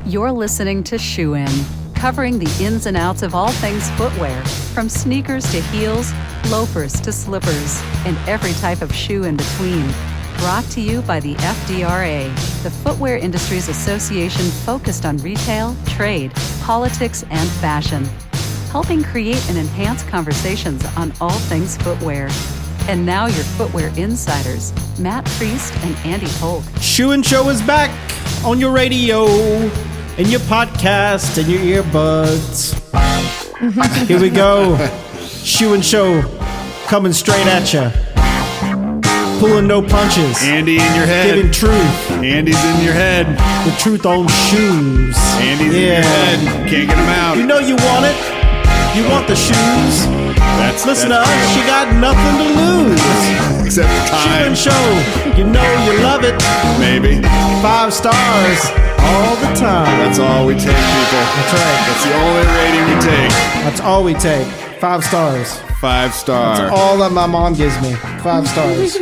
You're listening to Shoe In, covering the ins and outs of all things footwear, from sneakers to heels, loafers to slippers, and every type of shoe in between. Brought to you by the FDRA, the Footwear Industries Association focused on retail, trade, politics, and fashion, helping create and enhance conversations on all things footwear. And now your footwear insiders, Matt Priest and Andy Polk. Shoe and Show is back on your radio, in your podcast, and your earbuds. Here we go. Shoe and Show coming straight at you. Pulling no punches. Andy in your head. Giving truth. Andy's in your head. The truth on shoes. Andy's in your head. Can't get him out. You know you want it. You want the shoes. Listen to us. You got nothing to lose. Except time. Shoe and Show. You know you love it. Maybe. 5 stars all the time. That's all we take, people. That's right. That's the only rating we take. That's all we take. 5 stars. 5 stars. That's all that my mom gives me. 5 stars.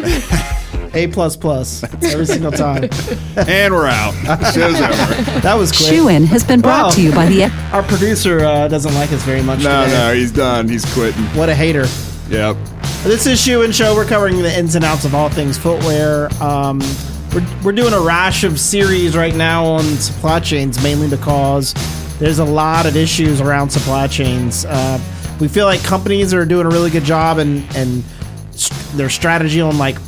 A++ every single time. And we're out. Show's over. That was quick. Shoe In has been brought to you by the... Our producer doesn't like us very much today. No, he's done. He's quitting. What a hater. Yep. This is Shoe and Show. We're covering the ins and outs of all things footwear. We're doing a rash of series right now on supply chains, mainly because there's a lot of issues around supply chains. We feel like companies are doing a really good job and their strategy on like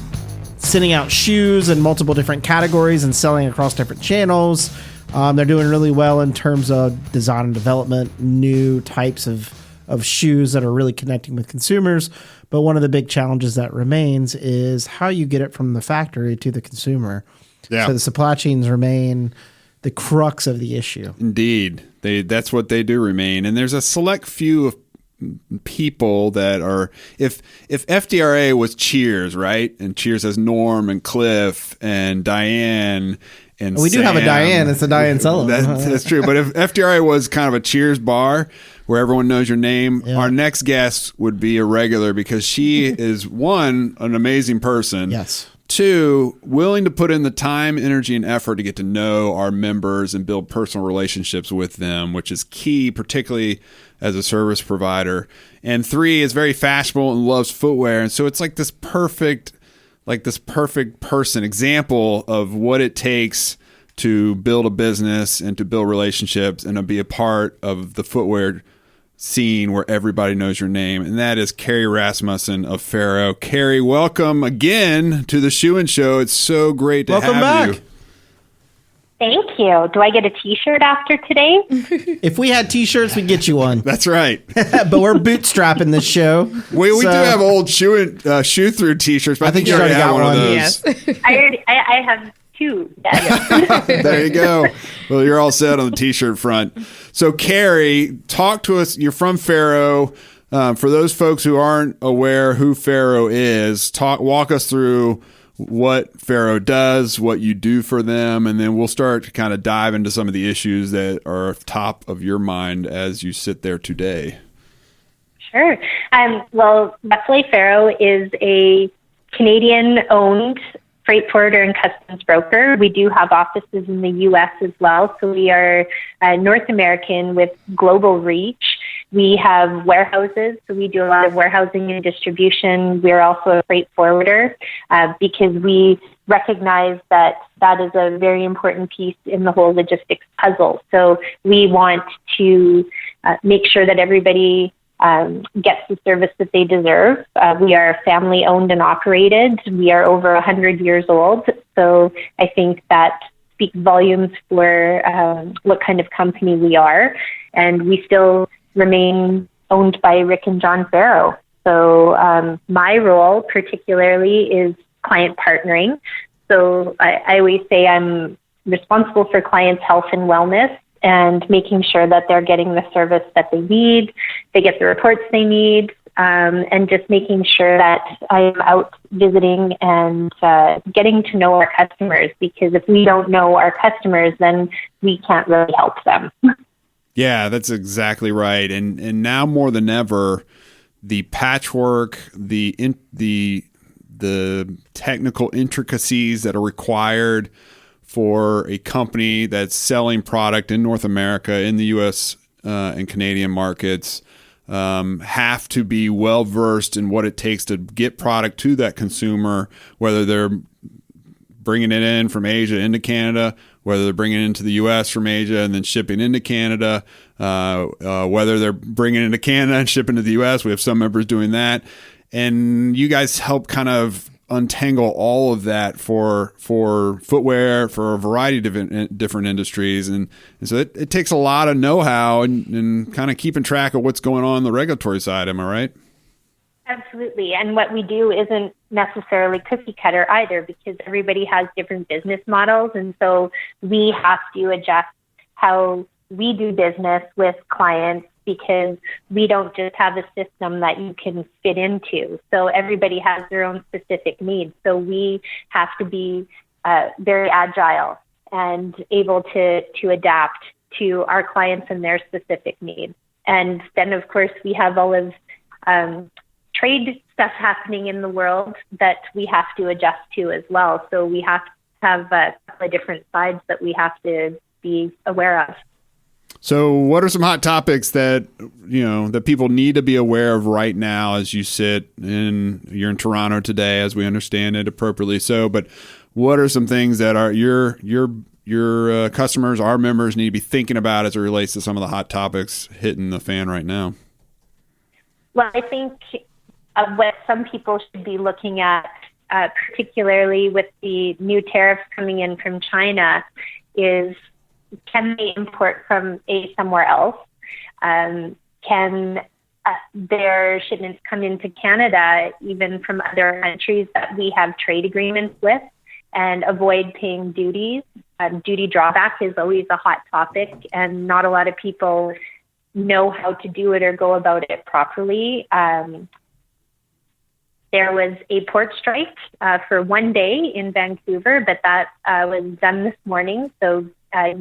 sending out shoes in multiple different categories and selling across different channels. They're doing really well in terms of design and development, new types of shoes that are really connecting with consumers. But one of the big challenges that remains is how you get it from the factory to the consumer. Yeah. So the supply chains remain the crux of the issue. Indeed. That's what they do remain. And there's a select few of people that are, if FDRA was Cheers, right? And Cheers has Norm and Cliff and Diane and we do Sam. have a Diane. It's a Diane Sullivan. That's true. But if FDRA was kind of a Cheers bar where everyone knows your name, yeah. Our next guest would be a regular because she is, one, an amazing person. Yes. 2, willing to put in the time, energy, and effort to get to know our members and build personal relationships with them, which is key, particularly as a service provider. And 3, is very fashionable and loves footwear. And so it's like this perfect person, example of what it takes to build a business and to build relationships and to be a part of the footwear scene where everybody knows your name. And that is Kerry Rassmussen of Farrow. Kerry, welcome again to the Shoe and Show. It's so great to Welcome have back. you. Thank you. Do I get a t-shirt after today? If we had t-shirts, we'd get you one. That's right. But we're bootstrapping this show. We do have old shoe through t-shirts, but I think you already got one of of those. Yes. I have 2. Yes. There you go. Well, you're all set on the t-shirt front. So, Kerry, talk to us. You're from Farrow. For those folks who aren't aware who Farrow is, walk us through what Farrow does, what you do for them, and then we'll start to kind of dive into some of the issues that are top of your mind as you sit there today. Sure. Well, Rassmussen of Farrow is a Canadian-owned freight forwarder and customs broker. We do have offices in the U.S. as well, so we are North American with global reach. We have warehouses, so we do a lot of warehousing and distribution. We're also a freight forwarder because we recognize that that is a very important piece in the whole logistics puzzle. So we want to make sure that everybody gets the service that they deserve. We are family owned and operated. We are over 100 years old. So I think that speaks volumes for what kind of company we are. And we still remain owned by Rick and John Farrow. So my role particularly is client partnering. So I always say I'm responsible for clients' health and wellness and making sure that they're getting the service that they need, they get the reports they need, and just making sure that I'm out visiting and getting to know our customers, because if we don't know our customers, then we can't really help them. Yeah, that's exactly right. And now more than ever, the patchwork, the technical intricacies that are required for a company that's selling product in North America, in the U.S. And Canadian markets, have to be well versed in what it takes to get product to that consumer, whether they're bringing it in from Asia into Canada, whether they're bringing it into the U.S. from Asia and then shipping into Canada, whether they're bringing it into Canada and shipping to the U.S. We have some members doing that. And you guys help kind of untangle all of that for footwear, for a variety of different industries. And so it takes a lot of know-how and kind of keeping track of what's going on the regulatory side. Am I right? Absolutely. And what we do isn't necessarily cookie cutter either, because everybody has different business models. And so we have to adjust how we do business with clients, because we don't just have a system that you can fit into. So everybody has their own specific needs. So we have to be very agile and able to adapt to our clients and their specific needs. And then, of course, we have all of trade stuff happening in the world that we have to adjust to as well. So we have to have a couple of different sides that we have to be aware of. So what are some hot topics that, that people need to be aware of right now as you you're in Toronto today, as we understand it appropriately so, but what are some things that are your customers, our members need to be thinking about as it relates to some of the hot topics hitting the fan right now? Well, I think what some people should be looking at, particularly with the new tariffs coming in from China, is can they import from somewhere else? Can their shipments come into Canada, even from other countries that we have trade agreements with, and avoid paying duties? Duty drawback is always a hot topic, and not a lot of people know how to do it or go about it properly. There was a port strike for one day in Vancouver, but that was done this morning. So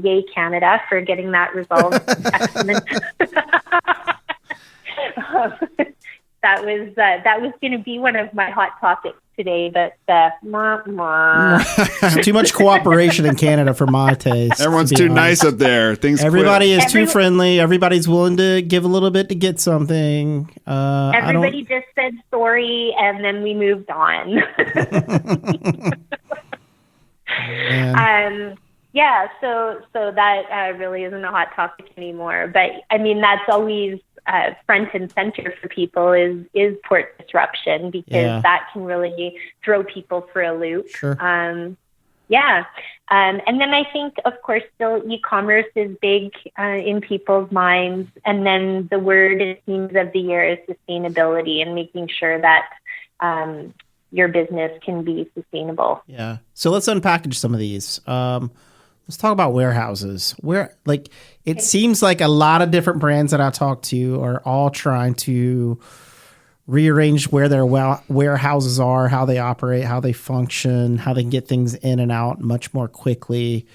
yay, Canada, for getting that resolved. Excellent. That was going to be one of my hot topics today, but too much cooperation in Canada for my taste. Everyone's too nice up there. Everybody is too friendly. Everybody's willing to give a little bit to get something. Everybody just said sorry, and then we moved on. Yeah, so that really isn't a hot topic anymore. But I mean, that's always front and center for people is port disruption, because that can really throw people for a loop. Sure. And then I think, of course, still e-commerce is big in people's minds. And then the word and themes of the year is sustainability, and making sure that your business can be sustainable. Yeah. So let's unpackage some of these. Let's talk about warehouses. It seems like a lot of different brands that I talk to are all trying to rearrange where their warehouses are, how they operate, how they function, how they can get things in and out much more quickly.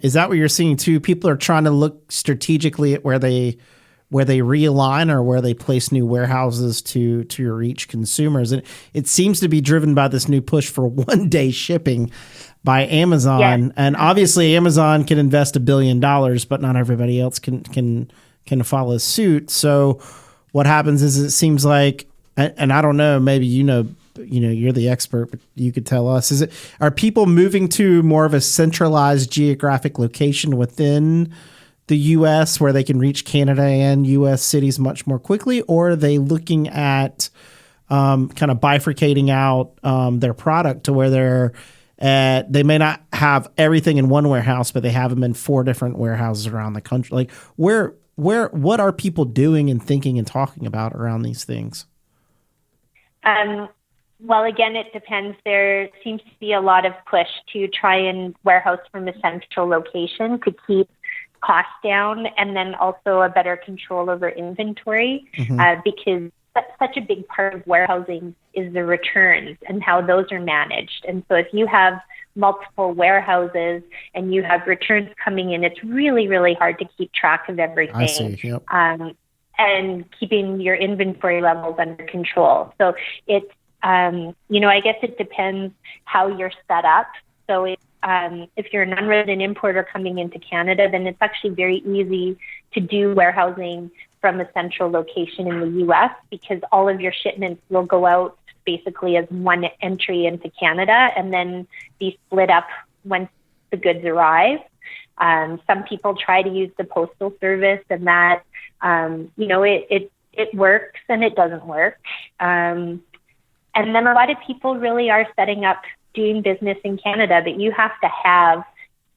Is that what you're seeing too? People are trying to look strategically at where they realign or where they place new warehouses to reach consumers. And it seems to be driven by this new push for one-day shipping by Amazon. Yes. And obviously Amazon can invest $1 billion, but not everybody else can follow suit. So what happens is it seems like, and I don't know, maybe you're the expert, but you could tell us, are people moving to more of a centralized geographic location within the U.S. where they can reach Canada and U.S. cities much more quickly, or are they looking at kind of bifurcating out their product to where they may not have everything in one warehouse, but they have them in 4 different warehouses around the country? Like what are people doing and thinking and talking about around these things? Well, again, it depends. There seems to be a lot of push to try and warehouse from a central location to keep costs down, and then also a better control over inventory, because that's such a big part of warehousing is the returns and how those are managed. And so if you have multiple warehouses and you have returns coming in, it's really, really hard to keep track of everything. I see. Yep. And keeping your inventory levels under control. So it's, I guess it depends how you're set up. So if you're a non-resident importer coming into Canada, then it's actually very easy to do warehousing from a central location in the U.S. because all of your shipments will go out basically as one entry into Canada and then be split up once the goods arrive. Some people try to use the postal service, and that, it works and it doesn't work. And then a lot of people really are setting up doing business in Canada, but you have to have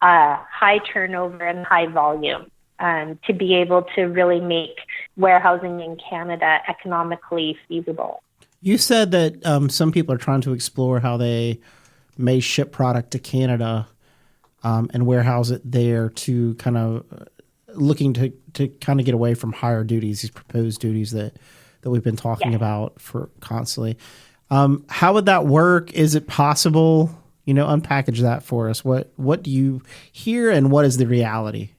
high turnover and high volume to be able to really make warehousing in Canada economically feasible. You said that some people are trying to explore how they may ship product to Canada and warehouse it there to kind of looking to kind of get away from higher duties, these proposed duties that we've been talking about for constantly. How would that work? Is it possible? Unpackage that for us. What do you hear and what is the reality?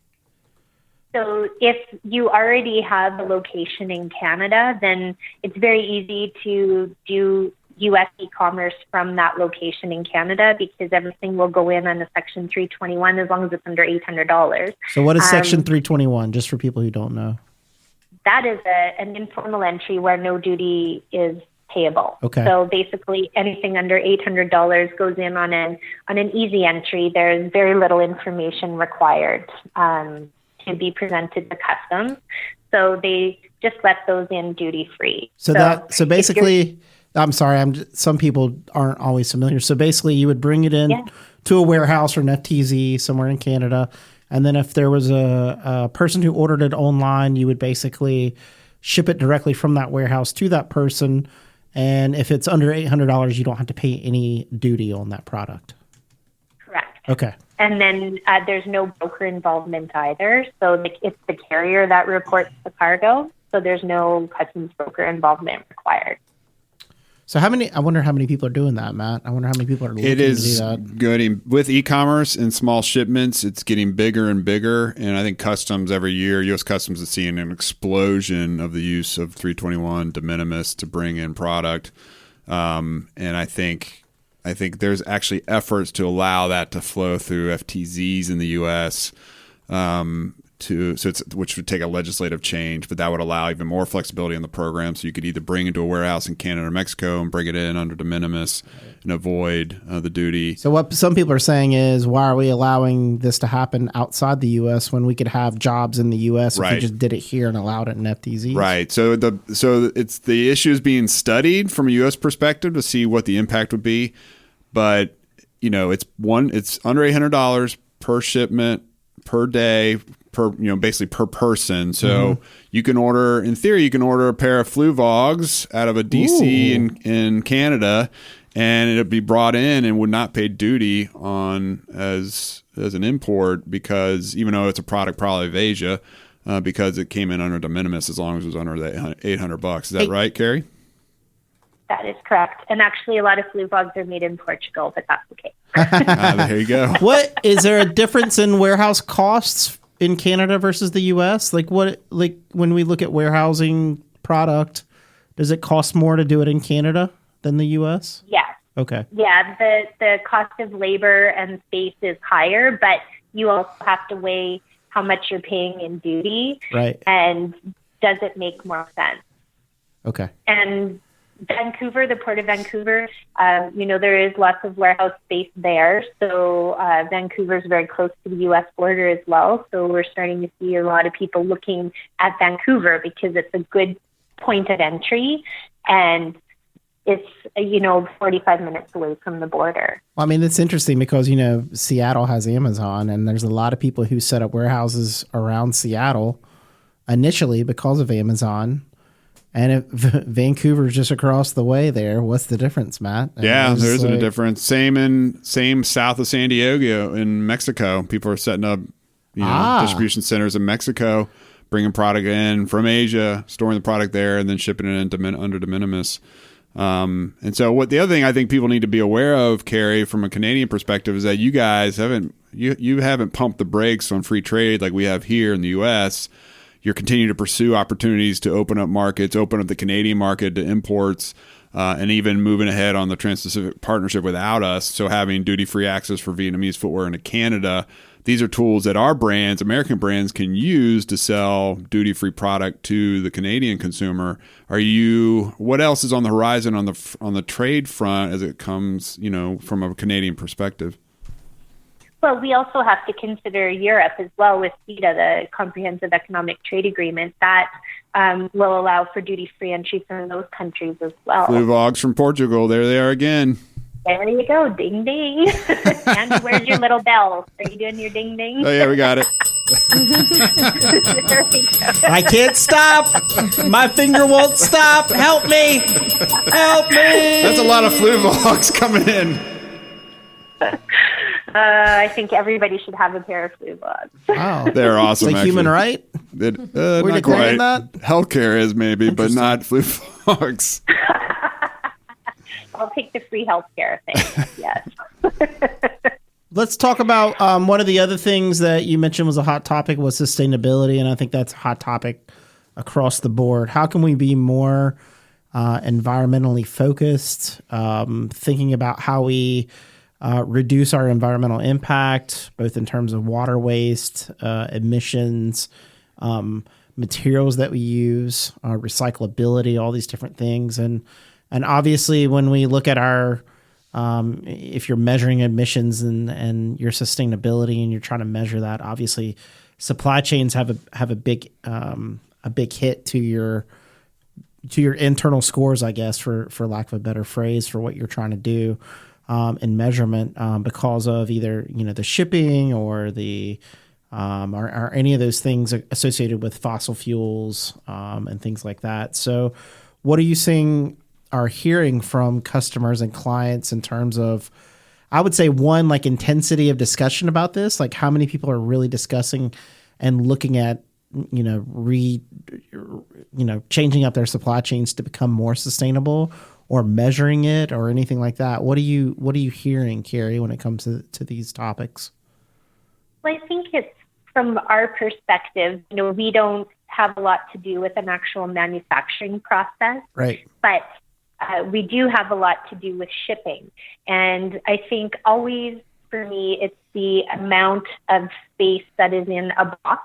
So if you already have a location in Canada, then it's very easy to do U.S. e-commerce from that location in Canada because everything will go in on a Section 321 as long as it's under $800. So what is Section 321, just for people who don't know? That is an informal entry where no duty is payable. Okay. So basically anything under $800 goes in on an easy entry. There's very little information required to be presented to customs. So they just let those in duty free. So basically, I'm sorry, some people aren't always familiar. So basically you would bring it in to a warehouse or an FTZ somewhere in Canada. And then if there was a person who ordered it online, you would basically ship it directly from that warehouse to that person. And if it's under $800, you don't have to pay any duty on that product. Correct. Okay. And then there's no broker involvement either. So it's the carrier that reports the cargo. So there's no customs broker involvement required. So I wonder how many people are doing that, Matt. I wonder how many people are looking to do that. Good. With e-commerce and small shipments, it's getting bigger and bigger. And I think customs every year, U.S. Customs is seeing an explosion of the use of 321 de minimis to bring in product. And I think there's actually efforts to allow that to flow through FTZs in the U.S., which would take a legislative change, but that would allow even more flexibility in the program. So you could either bring it to a warehouse in Canada or Mexico and bring it in under de minimis and avoid the duty. So what some people are saying is, why are we allowing this to happen outside the U.S. when we could have jobs in the U.S. if we just did it here and allowed it in FTZs? Right. So it's the issue is being studied from a U.S. perspective to see what the impact would be, but it's under $800 per shipment per day. Basically per person. So you can order a pair of Fluvogs out of a DC in Canada, and it'll be brought in and would not pay duty on as an import, because even though it's a product probably of Asia, because it came in under de minimis as long as it was under the $800. Is that right, Kerry? That is correct. And actually a lot of Fluvogs are made in Portugal, but that's okay. There you go. What is there a difference in warehouse costs in Canada versus the U.S.? Like when we look at warehousing product, does it cost more to do it in Canada than the U.S.? Yes. Okay. Yeah, the cost of labor and space is higher, but you also have to weigh how much you're paying in duty. Right. And does it make more sense? Okay. And Vancouver, the Port of Vancouver, there is lots of warehouse space there. So Vancouver is very close to the U.S. border as well. So we're starting to see a lot of people looking at Vancouver because it's a good point of entry, and it's 45 minutes away from the border. Well, I mean, it's interesting because Seattle has Amazon, and there's a lot of people who set up warehouses around Seattle initially because of Amazon. And if Vancouver's just across the way there, what's the difference, Matt? Yeah, there isn't a difference. Same south of San Diego in Mexico. People are setting up distribution centers in Mexico, bringing product in from Asia, storing the product there, and then shipping it in under de minimis. And so the other thing I think people need to be aware of, Kerry, from a Canadian perspective, is that you guys haven't pumped the brakes on free trade like we have here in the U.S. You're continuing to pursue opportunities to open up markets, open up the Canadian market to imports. and even moving ahead on the Trans-Pacific Partnership without us. So having duty-free access for Vietnamese footwear into Canada, these are tools that our brands, American brands, can use to sell duty-free product to the Canadian consumer. What else is on the horizon on the trade front as it comes, from a Canadian perspective? Well, we also have to consider Europe as well with CETA, the Comprehensive Economic Trade Agreement, that will allow for duty-free entry from those countries as well. Fluvogs from Portugal, there they are again. There you go, ding ding. Andy, where's your little bell? Are you doing your ding ding? Oh yeah, we got it. There we go. I can't stop. My finger won't stop. Help me. Help me. That's a lot of Fluvogs coming in. I think everybody should have a pair of Fluvogs. Wow. They're awesome. It's a human right? We're We're not quite. declaring that? Healthcare is maybe, but not Fluvogs. I'll take the free healthcare thing. Yes. Let's talk about one of the other things that you mentioned was a hot topic was sustainability, and I think that's a hot topic across the board. How can we be more environmentally focused, thinking about how we reduce our environmental impact, both in terms of water waste, emissions, materials that we use, recyclability, all these different things. And obviously, when we look at our, if you're measuring emissions and your sustainability and you're trying to measure that, obviously, supply chains have a big hit to your internal scores, I guess, for lack of a better phrase, for what you're trying to do in measurement, because of either the shipping or the or any of those things associated with fossil fuels and things like that. So, what are you seeing? Are hearing from customers and clients in terms of, I would say, one, like intensity of discussion about this, like how many people are really discussing and looking at, changing up their supply chains to become more sustainable or measuring it or anything like that. What are you hearing, Kerry, when it comes to these topics? Well, I think it's from our perspective, we don't have a lot to do with an actual manufacturing process. Right. But we do have a lot to do with shipping. And I think always, for me, it's the amount of space that is in a box.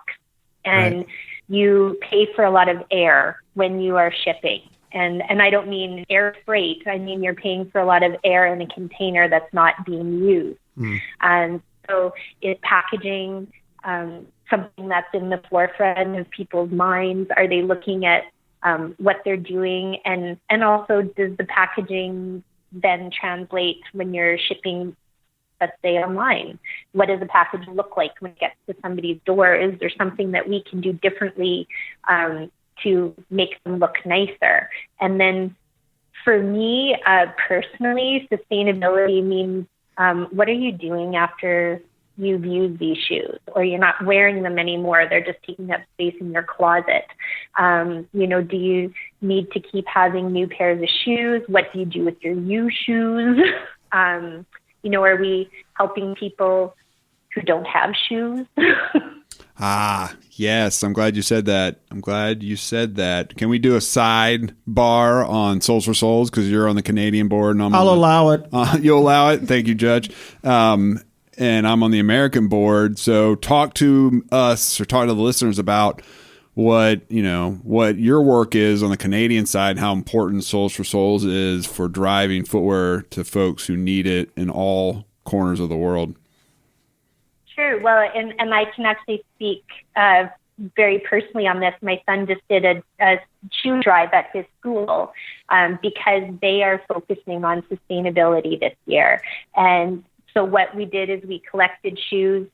And right. You pay for a lot of air when you are shipping. And I don't mean air freight. I mean, you're paying for a lot of air in a container that's not being used. And so is packaging something that's in the forefront of people's minds? Are they looking at what they're doing, and also does the packaging then translate when you're shipping, let's say, online? What does the package look like when it gets to somebody's door? Is there something that we can do differently to make them look nicer? And then for me, personally, sustainability means what are you doing after you've used these shoes, or you're not wearing them anymore? They're just taking up space in your closet. Do you need to keep having new pairs of shoes? What do you do with your used shoes? Are we helping people who don't have shoes? Yes. I'm glad you said that. Can we do a sidebar on Souls for Souls? Because you're on the Canadian board. And I'll allow it. You'll allow it? Thank you, Judge. And I'm on the American board. So talk to us, or talk to the listeners about what your work is on the Canadian side, how important Souls for Souls is for driving footwear to folks who need it in all corners of the world. Sure. Well, and I can actually speak very personally on this. My son just did a shoe drive at his school because they are focusing on sustainability this year. And so what we did is we collected shoes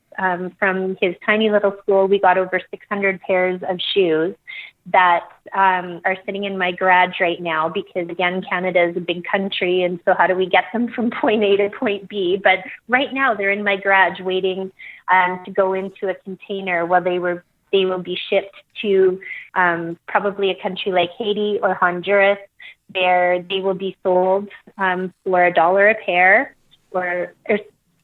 from his tiny little school. We got over 600 pairs of shoes that are sitting in my garage right now because, again, Canada is a big country, and so how do we get them from point A to point B? But right now they're in my garage waiting to go into a container while they will be shipped to probably a country like Haiti or Honduras, where they will be sold for $1 a pair,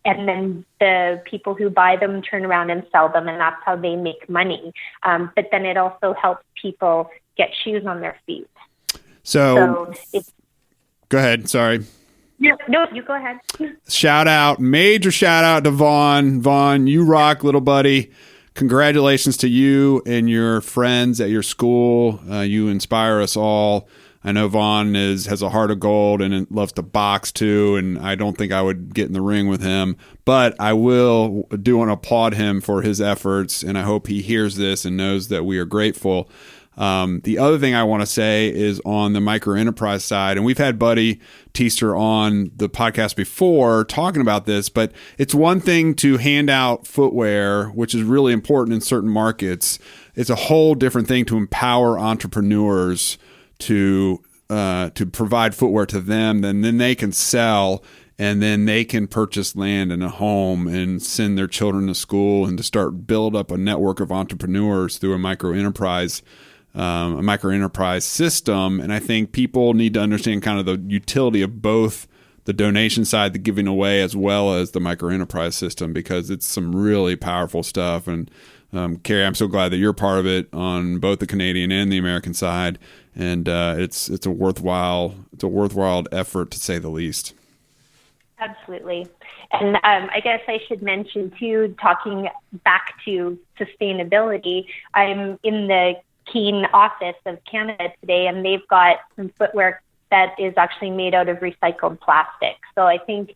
and then the people who buy them turn around and sell them, and that's how they make money. But then it also helps people get shoes on their feet. So Go ahead. Sorry. No, you go ahead. Major shout out to Vaughn. Vaughn, you rock, little buddy. Congratulations to you and your friends at your school. You inspire us all. I know Vaughn has a heart of gold and loves to box too, and I don't think I would get in the ring with him, but I want to applaud him for his efforts, and I hope he hears this and knows that we are grateful. The other thing I want to say is on the micro enterprise side, and we've had Buddy Teaster on the podcast before talking about this, but it's one thing to hand out footwear, which is really important in certain markets. It's a whole different thing to empower entrepreneurs to provide footwear to them, and then they can sell, and then they can purchase land and a home and send their children to school and to start build up a network of entrepreneurs through a micro enterprise system. And I think people need to understand kind of the utility of both the donation side, the giving away, as well as the micro enterprise system, because it's some really powerful stuff. And Kerry, I'm so glad that you're part of it on both the Canadian and the American side. And it's a worthwhile effort, to say the least. Absolutely. And I guess I should mention too, talking back to sustainability, I'm in the Keene office of Canada today, and they've got some footwear that is actually made out of recycled plastic. So I think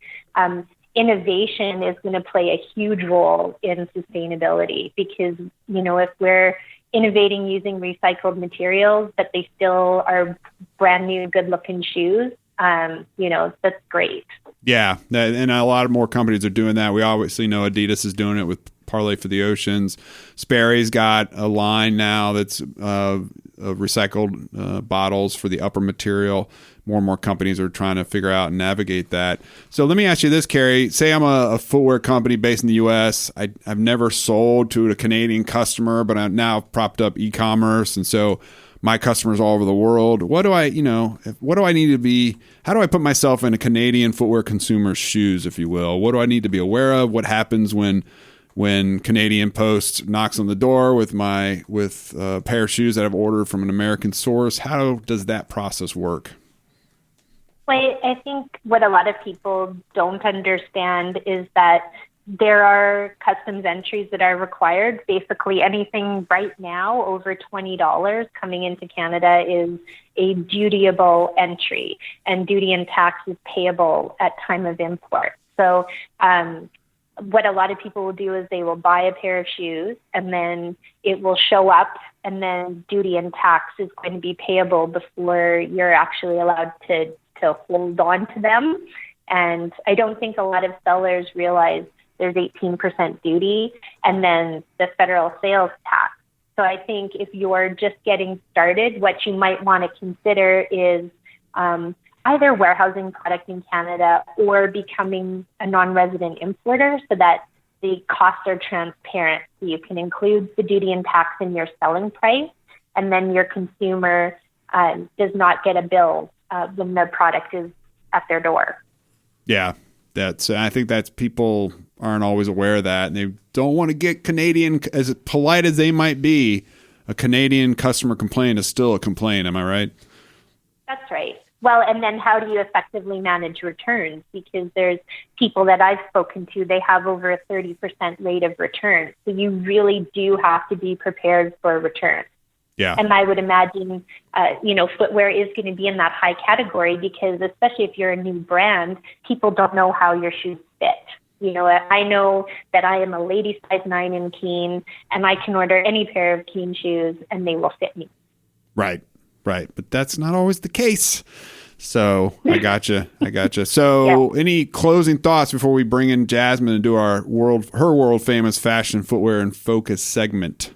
innovation is going to play a huge role in sustainability, because, if we're innovating using recycled materials, but they still are brand new, good looking shoes, that's great. Yeah. And a lot of more companies are doing that. We obviously know Adidas is doing it with Parlay for the Oceans. Sperry's got a line now that's of recycled bottles for the upper material. More and more companies are trying to figure out and navigate that. So let me ask you this, Kerry. Say I'm a footwear company based in the U.S. I've never sold to a Canadian customer, but I've now propped up e-commerce, and so my customers all over the world. What do I need to be? How do I put myself in a Canadian footwear consumer's shoes, if you will? What do I need to be aware of? What happens when Canadian Post knocks on the door with a pair of shoes that I've ordered from an American source? How does that process work? Well, I think what a lot of people don't understand is that there are customs entries that are required. Basically, anything right now over $20 coming into Canada is a dutiable entry, and duty and tax is payable at time of import. So what a lot of people will do is they will buy a pair of shoes, and then it will show up, and then duty and tax is going to be payable before you're actually allowed to hold on to them. And I don't think a lot of sellers realize there's 18% duty and then the federal sales tax. So I think if you're just getting started, what you might want to consider is either warehousing product in Canada or becoming a non-resident importer, so that the costs are transparent. So you can include the duty and tax in your selling price, and then your consumer does not get a bill when the product is at their door. Yeah, I think that's people aren't always aware of that, and they don't want to get Canadian, as polite as they might be. A Canadian customer complaint is still a complaint. Am I right? That's right. Well, and then how do you effectively manage returns? Because there's people that I've spoken to, they have over a 30% rate of return. So you really do have to be prepared for a return. Yeah. And I would imagine, footwear is going to be in that high category, because especially if you're a new brand, people don't know how your shoes fit. I know that I am a lady size 9 in Keene, and I can order any pair of Keene shoes and they will fit me. Right. But that's not always the case. So I gotcha. So Any closing thoughts before we bring in Jasmine and do her world famous fashion, footwear, and focus segment?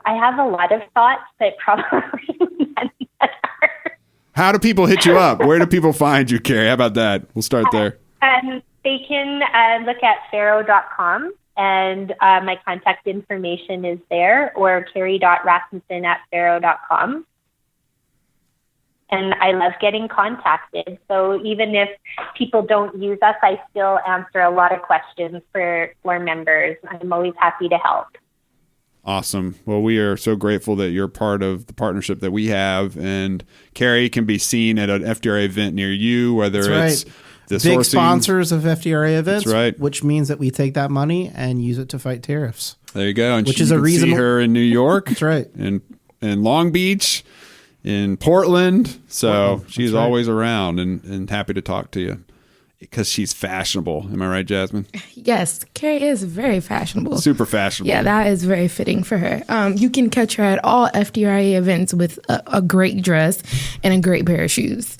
I have a lot of thoughts, but probably none that are. How do people hit you up? Where do people find you, Kerry? How about that? We'll start there. They can look at farrow.com, and my contact information is there, or kerry.rassmussen@farrow.com. And I love getting contacted. So even if people don't use us, I still answer a lot of questions for members. I'm always happy to help. Awesome. Well, we are so grateful that you're part of the partnership that we have. And Kerry can be seen at an FDRA event near you, whether That's it's the Big sourcing. sponsors of FDRA events, That's right. which means that we take that money and use it to fight tariffs. There you go. And Which you is a can reason- see her in New York. That's right. In Long Beach, in Portland. So she's right. always around and happy to talk to you because she's fashionable. Am I right, Jasmine? Yes, Kerry is very fashionable. Super fashionable. Yeah, that is very fitting for her. You can catch her at all FDRA events with a great dress and a great pair of shoes.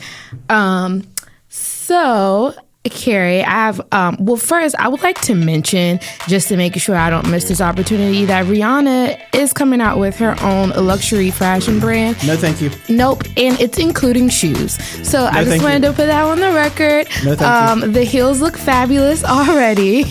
So, Kerry, I have, well, first, I would like to mention, just to make sure I don't miss this opportunity, that Rihanna is coming out with her own luxury fashion brand. No, thank you. Nope, and it's including shoes. So I just thank wanted you. to put that on the record. No, thank you. The heels look fabulous already.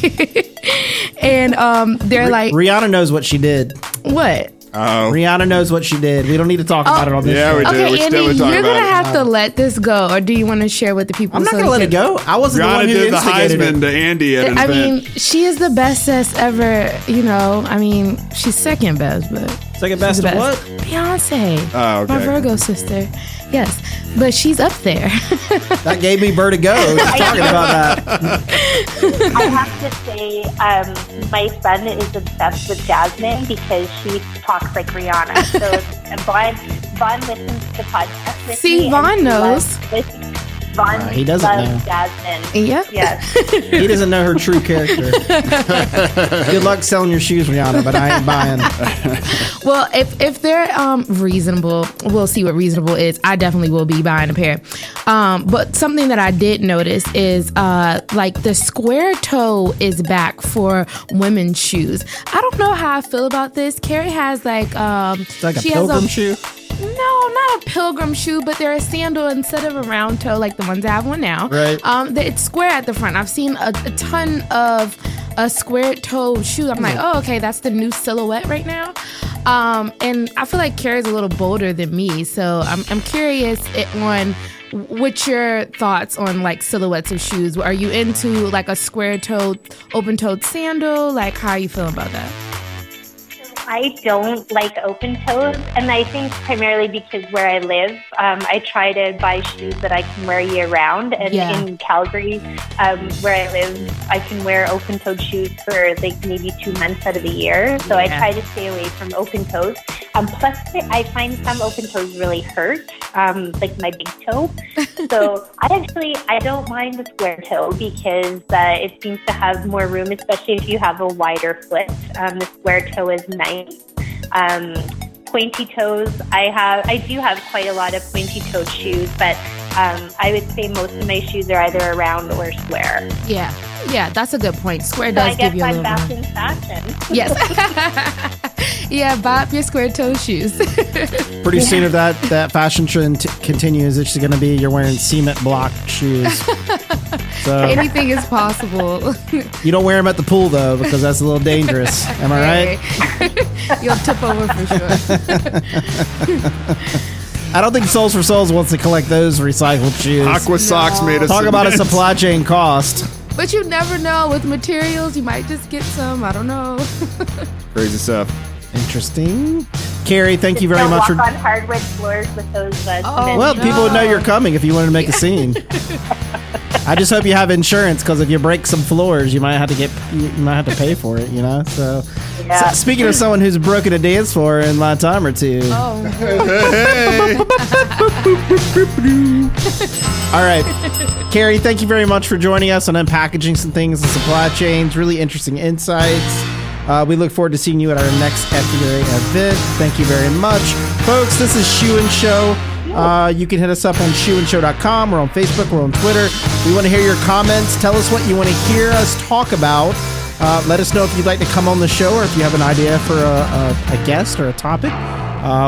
And they're like, Rihanna knows what she did. what? Rihanna knows what she did. We don't need to talk about it on this Yeah, show. we do. Okay, We Andy, still talk you're about gonna it. have to let this go, or do you want to share with the people? I'm not so going to we let it can- go. I wasn't the Rihanna one who did the instigated Heisman it. to Andy at an I event. mean, she is the bestest ever. You know, I mean, she's second best, but Second best she's the of what? Beyonce, Oh, okay. my Virgo sister. Yes, but she's up there. That gave me vertigo just talking about that. I have to say, my son is obsessed with Jasmine because she talks like Rihanna. So Vaughn listens to podcasts with See, me. and Vaughn he knows. Vaughn he doesn't loves know. Jasmine. Yep. Yes. He doesn't know her true character. Good luck selling your shoes, Rihanna, but I ain't buying. Well, if they're reasonable, we'll see what reasonable is. I definitely will be buying a pair. But something that I did notice is like the square toe is back for women's shoes. I don't know how I feel about this. Carrie has like It's like a she pilgrim has shoe. No, not a pilgrim shoe, but they're a sandal instead of a round toe like the ones I have one now. Right. It's square at the front. I've seen a ton of a square toe shoe. I'm like, oh, okay, that's the new silhouette right now. And I feel like Carrie's a little bolder than me, so I'm curious on what's your thoughts on like silhouettes of shoes. Are you into like a square toed, open toed sandal? Like, how are you feeling about that? I don't like open toes, and I think primarily because where I live, I try to buy shoes that I can wear year round. And Yeah. in Calgary, where I live, I can wear open toed shoes for like maybe 2 months out of the year. So I try to stay away from open toes. Plus, I find some open toes really hurt, like my big toe. So I don't mind the square toe because it seems to have more room, especially if you have a wider foot. The square toe is nice. Pointy toes, I do have quite a lot of pointy toed shoes, but I would say most of my shoes are either round or square. Yeah, that's a good point. Square So does I guess give you a I'm little back more. in fashion. Yes. Yeah, buy up your square toe shoes. Pretty soon, if that fashion trend continues, it's going to be you're wearing cement block shoes. So Anything is possible. you don't wear them at the pool though, because that's a little dangerous. Am I right? Right? You'll tip over for sure. I don't think Souls for Souls wants to collect those recycled shoes. Aqua socks made of Talk about a cement. supply chain cost. But you never know with materials. You might just get some. I don't know. Crazy stuff. Interesting. Carrie, thank you very Don't much walk for. on hardwood floors with those cement Well, shoes. people would know you're coming if you wanted to make a scene. I just hope you have insurance because if you break some floors, you might have to pay for it. You know. So, Yeah. so speaking of someone who's broken a dance floor in my time or two. Oh, All right. Carrie, thank you very much for joining us on unpackaging some things in supply chains. Really interesting insights. We look forward to seeing you at our next FDRA event. Thank you very much. Folks, this is Shoe and Show. You can hit us up on shoeandshow.com. We're on Facebook. We're on Twitter. We want to hear your comments. Tell us what you want to hear us talk about. Let us know if you'd like to come on the show or if you have an idea for a guest or a topic.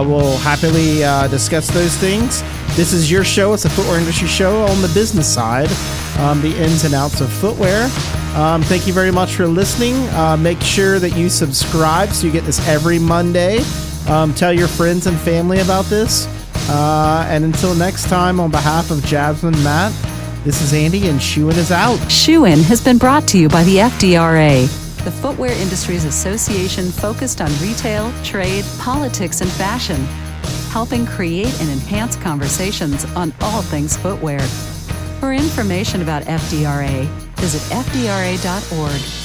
We'll happily discuss those things. This is your show. It's a footwear industry show on the business side, the ins and outs of footwear. Thank you very much for listening. Make sure that you subscribe so you get this every Monday. Tell your friends and family about this. And until next time, on behalf of Jasmine, Matt, this is Andy, and Shoein' is out. Shoe In has been brought to you by the FDRA. the Footwear Industries Association focused on retail, trade, politics, and fashion, helping create and enhance conversations on all things footwear. For information about FDRA, visit fdra.org.